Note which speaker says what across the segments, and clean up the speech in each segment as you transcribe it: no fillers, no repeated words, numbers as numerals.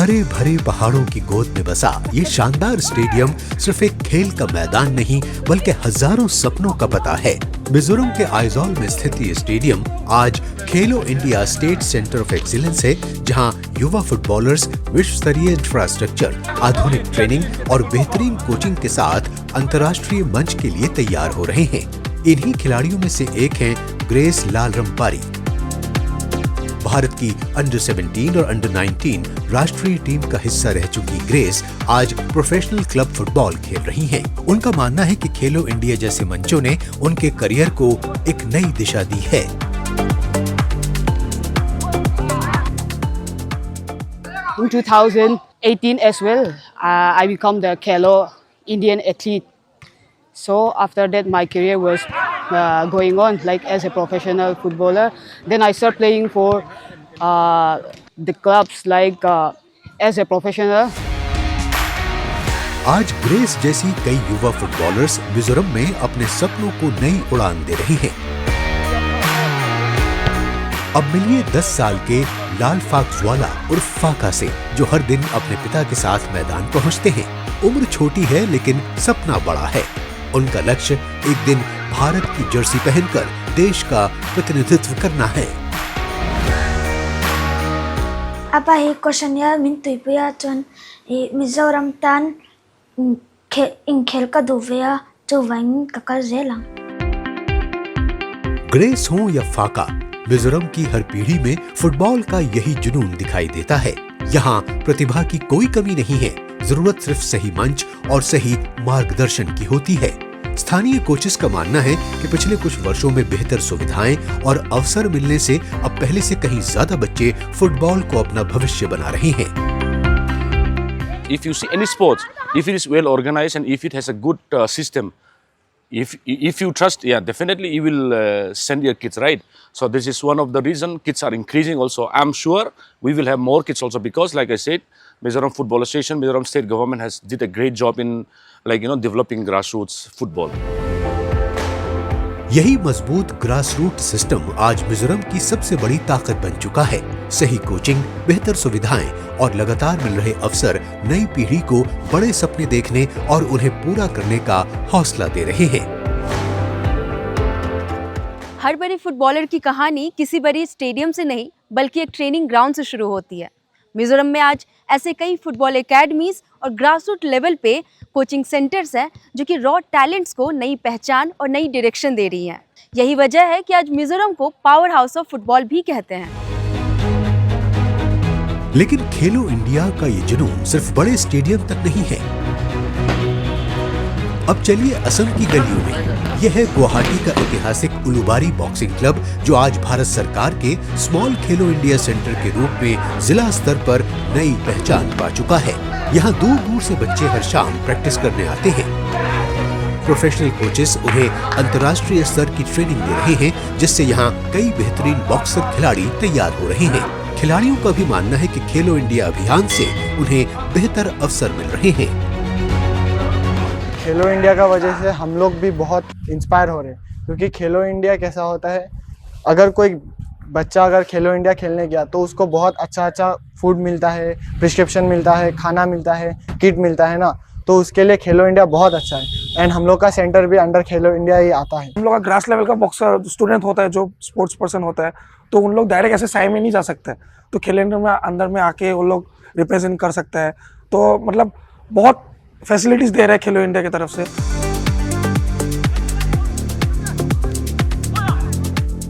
Speaker 1: हरे भरे पहाड़ों की गोद में बसा ये शानदार स्टेडियम सिर्फ एक खेल का मैदान नहीं बल्कि हजारों सपनों का पता है। मिजोरम के आइजोल में स्थित ये स्टेडियम आज खेलो India state centre of excellence है, जहां युवा फुटबॉलर्स विश्व स्तरीय इंफ्रास्ट्रक्चर, आधुनिक ट्रेनिंग और बेहतरीन कोचिंग के साथ अंतर्राष्ट्रीय मंच के लिए तैयार हो रहे हैं। इन्हीं खिलाड़ियों में से एक हैं ग्रेस लालरमपारी। भारत की अंडर 17 और अंडर 19 राष्ट्रीय टीम का हिस्सा रह चुकी ग्रेस आज प्रोफेशनल क्लब फुटबॉल खेल रही हैं। उनका मानना है कि खेलो इंडिया जैसे मंचों ने उनके करियर को एक नई दिशा दी है।
Speaker 2: In 2018 as well, I become the Khelo Indian athlete. So after that, my career was going on like as a professional footballer. Then I started playing for the clubs like as a professional.
Speaker 1: आज grace जैसी कई युवा footballers Mizoram में अपने सपनों को नई उड़ान दे रही हैं। अब मिलिए 10 साल के लाल फाक्सवाला उर्फ फाका से, जो हर दिन अपने पिता के साथ मैदान पहुंचते हैं। उम्र छोटी है लेकिन सपना बड़ा है। उनका लक्ष्य एक दिन भारत की जर्सी पहनकर देश का प्रतिनिधित्व करना है।
Speaker 3: apa hi koshanya min tuipuya chon Mizoram tan in khel ka duvya chuwain kakal zelang।
Speaker 1: Grace हो या फाका, मिजोरम की हर पीढ़ी में फुटबॉल का यही जुनून दिखाई देता है। यहाँ प्रतिभा की कोई कमी नहीं है, जरूरत सिर्फ सही मंच और सही मार्गदर्शन की होती है। स्थानीय कोचेस का मानना है कि पिछले कुछ वर्षों में बेहतर सुविधाएं और अवसर मिलने से अब पहले से कहीं ज्यादा बच्चे फुटबॉल को अपना भविष्य बना रहे हैं।
Speaker 4: If you see any sports, if it is well organized and if it has a good system, if you trust, yeah, definitely you will send your kids, right? So this is one of the reason kids are increasing also. I'm sure we will have more kids also because, like I said, Mizoram Football Association, Mizoram State Government has did a great job in developing grassroots football.
Speaker 1: यही मजबूत grassroot system आज मिजोरम की सबसे बड़ी ताकत बन चुका है। सही कोचिंग, बेहतर सुविधाएं और लगातार मिल रहे अवसर नई पीढ़ी को बड़े सपने देखने और उन्हें पूरा करने का हौसला दे रहे हैं।
Speaker 5: हर बड़े फुटबॉलर की कहानी किसी बड़े स्टेडियम से नहीं बल्कि एक ट्रेनिंग ग्राउंड से शुरू होती है। मिजोरम में आज ऐसे कई फुटबॉल एकेडमीज और ग्रासरूट लेवल पे कोचिंग सेंटर्स हैं जो कि रॉ टैलेंट्स को नई पहचान और नई डायरेक्शन दे रही हैं। यही वजह है कि आज मिजोरम को पावर हाउस ऑफ फुटबॉल भी कहते हैं।
Speaker 1: लेकिन खेलो इंडिया का ये जुनून सिर्फ बड़े स्टेडियम तक नहीं है। अब चलिए असम की गलियों में। यह है गुवाहाटी का ऐतिहासिक उलुबारी बॉक्सिंग क्लब, जो आज भारत सरकार के स्मॉल खेलो इंडिया सेंटर के रूप में जिला स्तर पर नई पहचान पा चुका है। यहाँ दूर दूर से बच्चे हर शाम प्रैक्टिस करने आते हैं। प्रोफेशनल कोचेस उन्हें अंतर्राष्ट्रीय स्तर की ट्रेनिंग दे रहे हैं, जिससे यहाँ कई बेहतरीन बॉक्सर खिलाड़ी तैयार हो रहे हैं। खिलाड़ियों का भी मानना है कि खेलो इंडिया अभियान से उन्हें बेहतर अवसर मिल रहे हैं।
Speaker 6: खेलो इंडिया का वजह से हम लोग भी बहुत इंस्पायर हो रहे हैं, क्योंकि खेलो इंडिया कैसा होता है, अगर कोई बच्चा अगर खेलो इंडिया खेलने गया तो उसको बहुत अच्छा फूड मिलता है, प्रिस्क्रिप्शन मिलता है, खाना मिलता है, किट मिलता है ना, तो उसके लिए खेलो इंडिया बहुत अच्छा है। एंड हम लोग का सेंटर भी अंडर खेलो इंडिया ही आता है।
Speaker 7: हम लोग का ग्रास लेवल का बॉक्सर स्टूडेंट होता है, जो स्पोर्ट्स पर्सन होता है, तो उन लोग डायरेक्ट ऐसे साइड में नहीं जा सकते, तो खेलो इंडिया में अंदर में आके वो लोग रिप्रेजेंट कर सकते हैं। तो मतलब बहुत फैसिलिटीज दे रहे हैं खेलो इंडिया की तरफ से।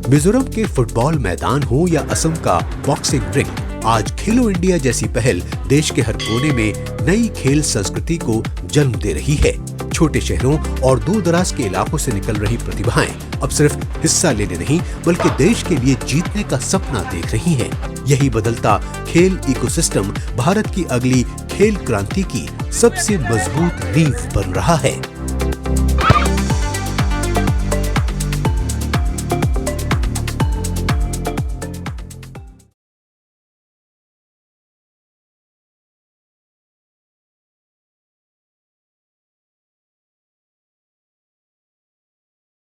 Speaker 1: मिजोरम के फुटबॉल मैदान हो या असम का बॉक्सिंग रिंग, आज खेलो इंडिया जैसी पहल देश के हर कोने में नई खेल संस्कृति को जन्म दे रही है। छोटे शहरों और दूर दराज के इलाकों से निकल रही प्रतिभाएं अब सिर्फ हिस्सा लेने नहीं बल्कि देश के लिए जीतने का सपना देख रही हैं। यही बदलता खेल इकोसिस्टम भारत की अगली खेल क्रांति की सबसे मजबूत नींव बन रहा है।